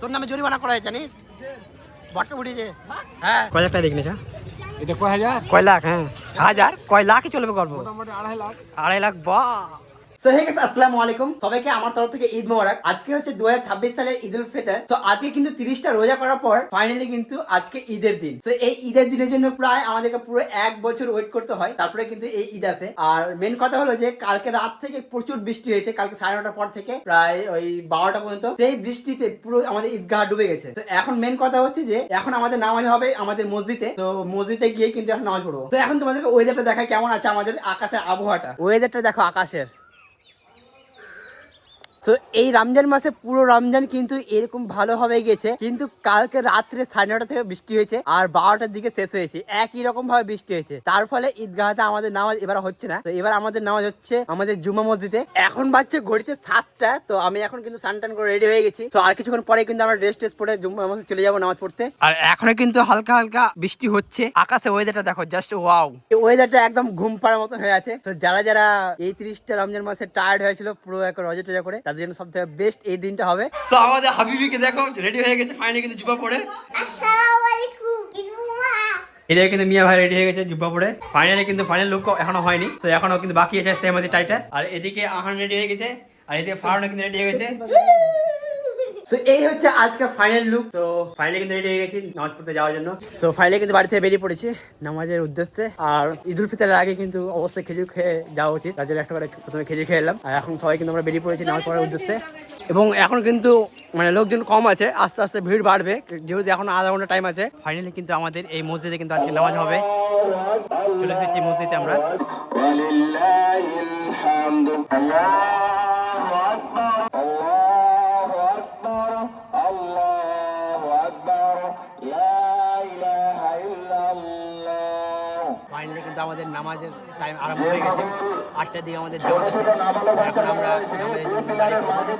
তোর নামে জরিমানা করা হয় জানিস? বট্ট উঠেছে। হ্যাঁ কয় লাখ টাকা দেখলি? এটা কয় হাজার? কয় লাখ? হ্যাঁ হাজার কয় লাখই চলবে গল্প। মোটামুটি 2.5 লাখ। 2.5 লাখ বাহ। সো হে গাইস আসসালামু আলাইকুম, সবাইকে আমার তরফ থেকে ঈদ মোবারক। আজকে হচ্ছে 2026 সালের ঈদুল ফিতর। তো আজকে কিন্তু 30টা রোজা করার পর ফাইনালি কিন্তু আজকে ঈদের দিন। তো এই ঈদের দিনের জন্য প্রায় আমাদেরকে পুরো 1 বছর ওয়েট করতে হয়, তারপরে কিন্তু এই ঈদ আসে। আর মেন কথা হলো যে কালকে রাত থেকে প্রচুর বৃষ্টি হয়েছে, কালকে 9:30টার পর থেকে প্রায় ওই 12টা পর্যন্ত। সেই বৃষ্টিতে পুরো আমাদের ঈদগাহ ডুবে গেছে। তো এখন মেন কথা হচ্ছে যে এখন আমাদের নামাজ হবে আমাদের মসজিদে। তো মসজিদে গিয়ে কিন্তু এখন নামাজ পড়বো। তো এখন তোমাদেরকে ওয়েদারটা দেখায় কেমন আছে আমাদের আকাশের আবহাওয়াটা। ওয়েদারটা দেখো আকাশের। তো এই রমজান মাসে পুরো রমজান কিন্তু এরকম ভালোভাবে গেছে, কিন্তু কালকে রাত্রে 9:30 থেকে বৃষ্টি হয়েছে আর 12টার দিকে শেষ হয়েছে, একই রকম ভাবে বৃষ্টি হয়েছে। তার ফলে ঈদগাহতে আমাদের নামাজ এবার হচ্ছে না। তো এবার আমাদের নামাজ হচ্ছে আমাদের জুমা মসজিদে। এখন বাজছে ঘড়িতে 7টা। তো আমি এখন কিন্তু সানটান করে রেডি হয়ে গেছি। তো আর কিছুক্ষণ পরে কিন্তু আমরা ড্রেস টেস পরে জুমা মসজিদ চলে যাবো নামাজ পড়তে। আর এখনো কিন্তু হালকা হালকা বৃষ্টি হচ্ছে। আকাশে ওয়েদারটা দেখো জাস্ট ওয়াও। এই ওয়েদারটা একদম ঘুম পাড়ার মতো হয়ে আছে। তো যারা যারা এই 30টা রমজান মাসে টায়ার্ড হয়েছিল পুরো এক রোজা টোজা করে, তাদের জন্য সব থেকে বেস্ট এই দিনটা হবে। সো আমাদের হাবিবিকে দেখো রেডি হয়ে গেছে ফাইনালি কিন্তু জুব্বা পরে। আসসালামু আলাইকুম ইনুমা। এদিকে কিন্তু মিয়া ভাই রেডি হয়ে গেছে জুব্বা পরে। ফাইনালি কিন্তু ফাইনাল লুক এখনো হয়নি, তো এখনো কিন্তু বাকি আছে সেমতি টাইটা। আর এদিকে আহান রেডি হয়ে গেছে, আর এদিকে ফারুন কিন্তু রেডি হয়ে গেছে। সো এই হচ্ছে আজকের ফাইনাল লুক। তো ফাইনালি কিন্তু রেডি হয়ে গেছি নামাজ পড়তে যাওয়ার জন্য। সো ফাইনালি কিন্তু বাড়ি থেকে বেরিয়ে পড়েছি নামাজের উদ্দেশ্যে। আর ঈদুল ফিতরের আগে কিন্তু অবশ্যই খেজুর খেয়ে যাওয়া উচিত, তার জন্য একটা করে প্রথমে খেজুর খেয়ে এলাম। আর এখন সবাই কিন্তু আমরা বেরিয়ে পড়েছি নামাজ পড়ার উদ্দেশ্যে। এবং এখন কিন্তু মানে লোকজন কম আছে, আস্তে আস্তে ভিড় বাড়বে যেহেতু এখন আধা ঘন্টা টাইম আছে। ফাইনালি কিন্তু আমাদের এই মসজিদে কিন্তু আজকে নামাজ হবে। চলে এসেছি মসজিদে আমরা। ফাইনালি কিন্তু আমাদের নামাজের টাইম আরম্ভ হয়ে গেছে। 8টার দিকে আমাদের জামাত আছে। এখন আমরা নামাজের জন্য দাঁড়িয়ে পড়েছি।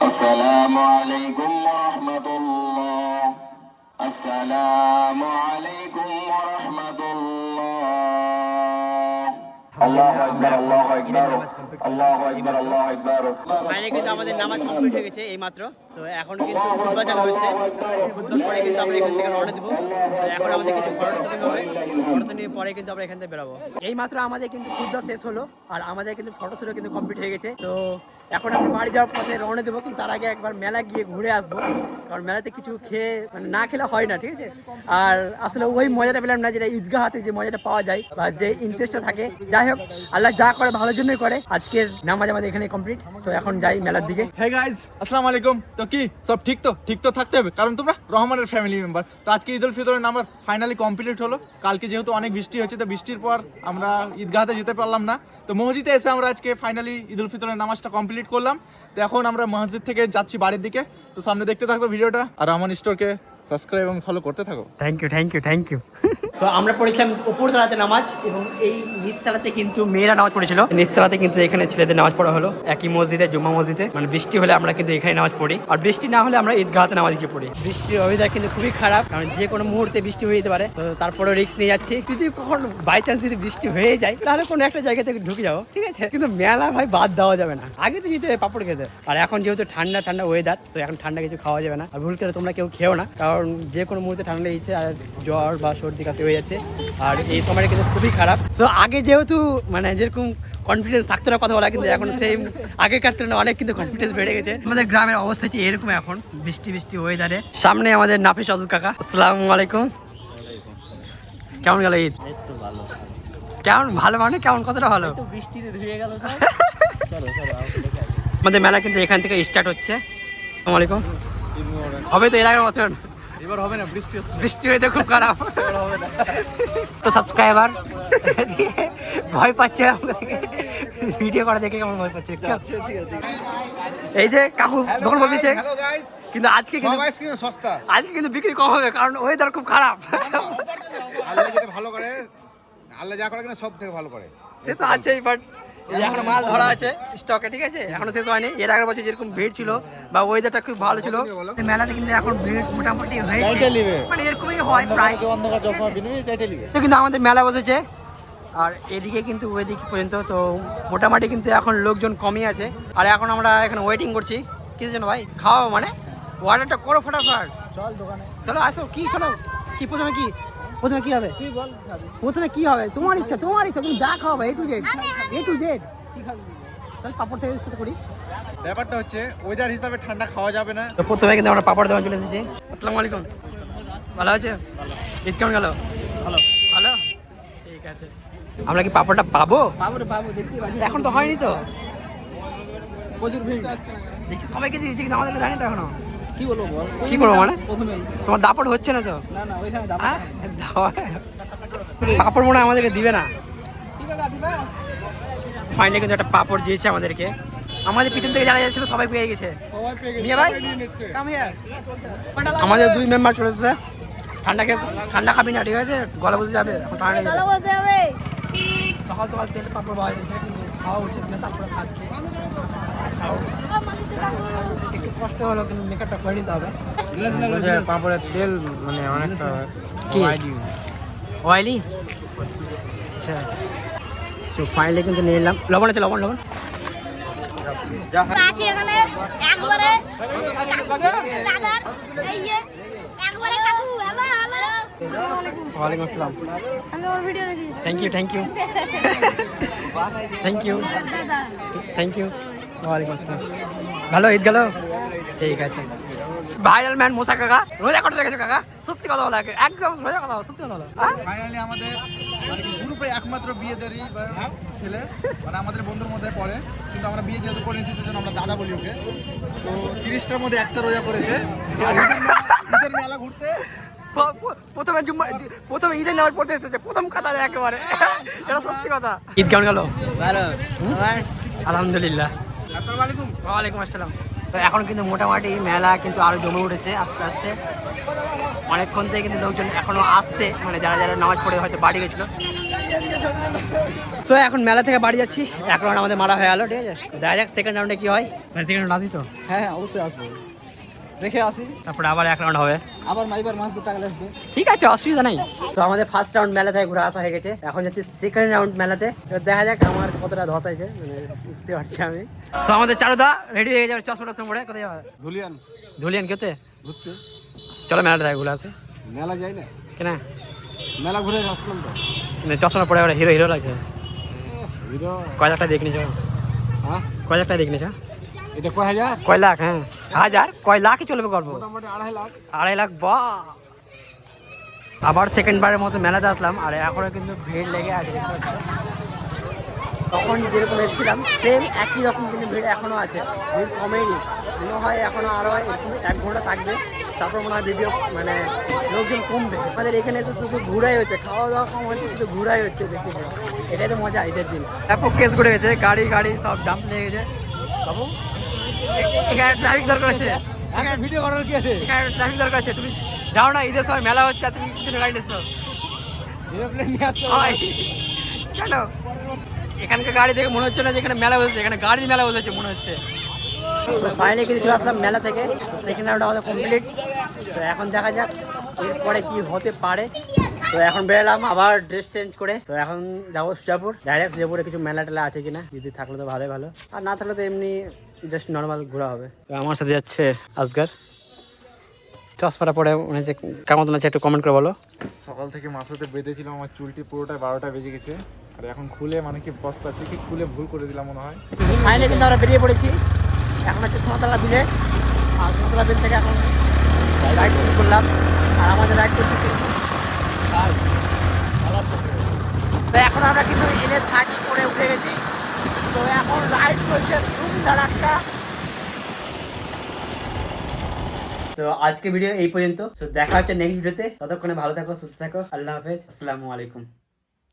আসসালামু আলাইকুম ওয়া রাহমাতুল্লাহ। আসসালামু আলাইকুম ওয়া রাহমাতুল্লাহ। আল্লাহু আকবার, আল্লাহু আকবার, আল্লাহু আকবার, আল্লাহু আকবার। ফাইনালি কিন্তু আমাদের নামাজ কমপ্লিট হয়ে গেছে এই মাত্র। তো এখন কিন্তু খুতবা চালু হচ্ছে। খুতবা পরে কিন্তু আমরা এখান থেকে রওনা দেব। তো এখন আমাদের কিছু খরচ হবে, খরচ নিয়ে পরে কিন্তু আমরা এখান থেকে বেরোবো। এই মাত্র আমাদের কিন্তু খুতবা শেষ হলো আর আমাদের কিন্তু ফটোশুটও কিন্তু কমপ্লিট হয়ে গেছে। তো এখন আমরা বাড়ি যাওয়ার পথে রওনা দেবো, কিন্তু তার আগে একবার মেলা গিয়ে ঘুরে আসবো, কারণ মেলাতে কিছু খেয়ে মানে না খেলে হয় না, ঠিক আছে। আর আসলে ওই মজাটা পেলাম না যেটা ঈদগাহতে যে মজাটা পাওয়া যায় বা যে ইন্টারেস্টটা থাকে। যাই হোক, আল্লাহ যা করে ভালোর জন্যই করে। আজকের নামাজ আমাদের এখানে কমপ্লিট। তো এখন যাই মেলার দিকে। হে গাইস আসসালামু আলাইকুম। তো কি সব ঠিক তো? ঠিক তো থাকতে হবে, কারণ তোমরা রহমানের ফ্যামিলি মেম্বার। তো আজকে ঈদুল ফিতরের নামাজ ফাইনালি কমপ্লিট হলো। কালকে যেহেতু অনেক বৃষ্টি হয়েছে, তো বৃষ্টির পর আমরা ঈদগাহতে যেতে পারলাম না। তো মসজিদে এসে আমরা আজকে ফাইনালি ঈদুল ফিতরের নামাজটা কমপ্লিট করলাম। তো এখন আমরা মসজিদ থেকে যাচ্ছি বাড়ির দিকে। তো সামনে দেখতে থাকো ভিডিওটা, আর রহমান স্টোরকে সাবস্ক্রাইব এবং ফলো করতে থাকো। Thank you thank you thank you. তো আমরা পড়েছিলাম উপরতলাতে নামাজ, এবং এই নিচতলাতে কিন্তু মেয়েরা নামাজ পড়েছিল। নিচতলাতে কিন্তু এখানে ছেলেদের নামাজ পড়া হলো একই মসজিদে, জুম্মা মসজিদে। মানে বৃষ্টি হলে আমরা কিন্তু এখানে নামাজ পড়ি, আর বৃষ্টি না হলে আমরা ঈদগাহতে নামাজ গিয়ে পড়ি। বৃষ্টির ওয়েদার কিন্তু খুবই খারাপ, কারণ যে কোনো মুহূর্তে বৃষ্টি হয়ে যেতে পারে। তো তারপরে রিস্ক নিয়ে যাচ্ছি, যদি কখন বাই চান্স যদি বৃষ্টি হয়ে যায় তাহলে কোনো একটা জায়গা থেকে ঢুকে যাবো, ঠিক আছে। কিন্তু মেলা ভাই বাদ দেওয়া যাবে না, আগে তো যেতে হবে পাপড় খেতে। আর এখন যেহেতু ঠান্ডা ঠান্ডা ওয়েদার, তো এখন ঠান্ডা কিছু খাওয়া যাবে না। আর ভুল করে তোমরা কেউ খেও না, কারণ যে কোনো মুহূর্তে ঠান্ডা দিচ্ছে আর জ্বর বা সর্দি কাশি হয়ে যাচ্ছে। আর এই সময়টা কিন্তু খুবই খারাপ। তো আগে যেহেতু মানে যেরকম কনফিডেন্স থাকতো না কথা বলা, কিন্তু এখন সেই আগেকার তুলনায় অনেক কিন্তু কনফিডেন্স বেড়ে গেছে। আমাদের গ্রামের অবস্থা হচ্ছে এরকম এখন, বৃষ্টি বৃষ্টি ওয়েদারে। সামনে আমাদের নাফিস আব্দুল কাকা। আসসালামু আলাইকুম। কেমন গেল ঈদ? কেমন ভালো মানে কেমন, কতটা ভালো? বৃষ্টিতে ধুয়ে গেল। আমাদের মেলা কিন্তু এখান থেকে স্টার্ট হচ্ছে। আসসালামু আলাইকুম। হবে তো এর আগের বছর এবার হবে না, বৃষ্টি হচ্ছে। বৃষ্টি হয়ে তো খুব খারাপ। তো সাবস্ক্রাইবার ভয় পাচ্ছে আমাদেরকে ভিডিও করা দেখে, কেমন ভয় পাচ্ছে দেখছো? এই যে কাকু দোকান বসেছে, হ্যালো গাইস, কিন্তু আজকে কিন্তু সব আইসক্রিম সস্তা। আজকে কিন্তু বিক্রি কম হবে, কারণ ওয়েদার খুব খারাপ। আল্লাহ যেটা ভালো করে, আল্লাহ যা করে কিনা সব থেকে ভালো করে। সে তো আছেই, বাট এখনো মাল ধরা আছে স্টকে, ঠিক আছে, এখনো শেষ হয়নি। এর আগের বছর যেরকম ভিড় ছিল বা ওয়েদারটা খুব ভালো ছিল, মেলাতে কিন্তু এখন ভিড় মোটামুটি হয়েছে, মানে এরকমই হয় প্রায়। অন্ধকার যখন বিনুই চাইতে লিবে। তো কিন্তু আমাদের মেলা বসেছে, আর এদিকে কিন্তু ওইদিকে পর্যন্ত তো মোটামুটি কিন্তু এখন লোকজন কমই আছে। আর এখন আমরা এখানে ওয়েটিং করছি কিছু জন্য, ভাই খাওয়া মানে অর্ডারটা করো ফটাফট। চল দোকানে। চলো আসো, কি চলো, কি প্রথমে কি হবে? তুই বল প্রথমে কি হবে? তোমার ইচ্ছা, তুমি যা খাওয়াবে, এ টু জেড। কি খাবি? তাহলে পাপড় থেকে শুরু করি। ব্যাপারটা হচ্ছে ওয়েদার হিসাবে ঠান্ডা খাওয়া যাবে না। তো প্রথমে কিন্তু আমরা পাপড় দেওয়া চলে এসেছি। আসসালামু আলাইকুম, ভালো আছে? ঈদ কেমন গেল? ভালো, ঠিক আছে। আমরা কি পাপড়টা পাবো? দেখতে পাচ্ছি, এখন তো হয়নি তো, প্রচুর ভিড় দেখছি। সবাইকে দিয়েছি কিন্তু আমাদেরকে জানি তো এখনো। কি বলবো বল, কি করবো মানে? তোমার দাপট হচ্ছে না তো? না ওইখানে পাপড় মনে হয় আমাদেরকে দিবে না। ফাইনালি কিন্তু একটা পাপড় দিয়েছে আমাদেরকে। আমাদের পিছন থেকে যারা যাচ্ছিল সবাই পেয়ে গেছে। মিয়া ভাই, আমাদের 2 মেম্বার চলে এসেছে। ঠান্ডা খাবি না, ঠিক আছে? গলা বুঝে যাবে, এখন ঠান্ডা লেগে যাবে। সকাল তেল পাপড় পাওয়া যাচ্ছে, কিন্তু খাওয়া উচিত না, তারপরে খাচ্ছে। একটু কষ্ট হলো, কিন্তু মেকআপটা করে নিতে হবে। পাঁপড়ের তেল মানে অনেকটা কি অয়েলি? আচ্ছা, তো ফাইনালি কিন্তু নিয়ে নিলাম। লবণ আছে, লবণ আছে এখানে একবারে দাদা, এই যে একবারে কাকু। হ্যালো ওয়ালাইকুম আসসালাম। হ্যালো, ভিডিও দেখি। থ্যাংক ইউ দাদা ওয়ালাইকুম আসসালাম। ভালো ঈদ গেল? ঠিক আছে। ভাইরাল ম্যান মোসা কাকা রোজা করতে দেখেছো কাকা? সত্যি কথা বলা, একদম রোজা কথা, সত্যি কথা বলো। ফাইনালি আমাদের গ্রুপে একমাত্র বিয়েদেরই ছেলে, মানে আমাদের বন্ধুর মধ্যে পড়ে, কিন্তু আমরা বিয়ে যেহেতু করে নিচ্ছি সেজন্য আমরা দাদা বলি ওকে। তো 30টার মধ্যে একটা রোজা করেছে। আর ঈদের মেলা ঘুরতে প্রথমে ঈদের নামাজ পড়তে এসেছে, প্রথম কথা একেবারে, এটা সত্যি কথা। ঈদ কেমন গেল? ভালো, আলহামদুলিল্লাহ। আসসালামু আলাইকুম। ওয়ালাইকুম আসসালাম। তো এখন কিন্তু মোটামুটি মেলা কিন্তু আরো জমে উঠেছে আস্তে আস্তে। অনেকক্ষণ থেকে কিন্তু লোকজন এখনো আসছে, মানে যারা নামাজ পড়ে হয়তো বাড়ি গেছিল। তো এখন মেলা থেকে বাড়ি যাচ্ছি, এক রাউন্ড আমাদের মারা হয়ে গেলো, ঠিক আছে? দেখা যাক সেকেন্ড রাউন্ডে কি হয়। সেকেন্ড রাউন্ড আসি তো? হ্যাঁ অবশ্যই আসবো, দেখে আসি, তারপরে আবার এক রাউন্ড হবে। আবার মাইবার মাছ ধরতে গেলে আসবো। ঠিক আছে, অসুবিধা নেই। তো আমাদের ফার্স্ট রাউন্ড মেলা থেকে ঘুরে আসা হয়ে গেছে, এখন যাচ্ছি সেকেন্ড রাউন্ড মেলাতে। এবার দেখা যাক আমার কতটা ধস আছে, মানে বুঝতে পারছি আমি। তো আমাদের চারুদা রেডি হয়ে যাবে, চশমাটা পরে কোথায় যাবে? ধুলিয়ান কেতে ঘুরতে। চলো মেলাটা থেকে ঘুরে আসে। মেলা যাই না, কেন? মেলা ঘুরে আসলাম তো। চশমা পরে হিরো লাগছে। হিরো কয় লাখ টাকা দিয়ে কিনেছ? হ্যাঁ, কয় লাখ টাকা দিয়ে কিনেছ? এটা কয় হাজার? কয় লাখ? হ্যাঁ, হাজার কয় লাখই চলবে গল্প। মোটামুটি 2.5 লাখ। 2.5 লাখ, বাহ! আবার সেকেন্ড বারের মতো মেলাতে আসলাম, আর এখনো কিন্তু ভিড় লেগে আছে। তখন যেরকম এসেছিলাম সেম একই রকম কিন্তু ভিড় এখনো আছে, ভিড় কমেনি। মনে হয় এখনো আরো এরকম 1 ঘন্টা থাকবে, তারপর মনে হয় ভিডিও মানে লোকজন কমবে। আমাদের এখানে তো শুধু ঘুরাই হচ্ছে, খাওয়া দাওয়া কম হচ্ছে, শুধু ঘুরাই হচ্ছে বেশি করে। এটাই তো মজা ঈদের দিন। ব্যাপক কেস ঘুরে গেছে, গাড়ি সব জাম্প লেগে গেছে। বাবু, এখানে ট্রাফিক দরকার আছে, ভিডিও করার কি আছে? এখানে ট্রাফিক দরকার আছে। তুমি যাও না, ঈদের সময় মেলা হচ্ছে, আর তুমি কিছু গাড়ি নিচ্ছো এরোপ্লেন নিয়ে আসতে হয় কেন? এখানকার গাড়ি দেখে মনে হচ্ছে না যে এখানে মেলা বসেছে, এখানে গাড়ি মেলা বসেছে মনে হচ্ছে। ফাইনালি কিন্তু চলে আসলাম মেলা থেকে, সেকেন্ড রাউন্ড আমাদের কমপ্লিট। তো এখন দেখা যাক এরপরে কি হতে পারে। তো এখন বেরোলাম আবার ড্রেস চেঞ্জ করে। তো এখন যাবো সুজাপুর, ডাইরেক্ট সুজাপুরে কিছু মেলা টেলা আছে কিনা, যদি থাকলে তো ভালোই ভালো, আর না থাকলে তো এমনি জাস্ট নর্মাল ঘোরা হবে। তো আমার সাথে যাচ্ছে আজগার, চশমাটা পরে মনে হচ্ছে কেমন লাগছে একটু কমেন্ট করে বলো। সকাল থেকে মাথাতে বেঁধেছিলাম, আমার চুলটি পুরোটাই 12টা বেজে গেছে, আর এখন খুলে মানে কি পস্তাচ্ছি, কি খুলে ভুল করে দিলাম মনে হয়। ফাইনালি কিন্তু আমরা বেরিয়ে পড়েছি, এখন হচ্ছে সুমাতলা বিলে। আর সুমাতলা বিল থেকে এখন রাইড শুরু করলাম, আর আমাদের রাইড করছি তো এখন আমরা কিন্তু NH30 করে উঠে গেছি। তো এখন রাইড চলছে ধুমধাড়াক্কা। তো আজকে ভিডিও এই পর্যন্ত। তো দেখা হচ্ছে নেক্সট ভিডিওতে, ততক্ষণে ভালো থাকো, সুস্থ থাকো, আল্লাহ হাফেজ, আসসালামু আলাইকুম।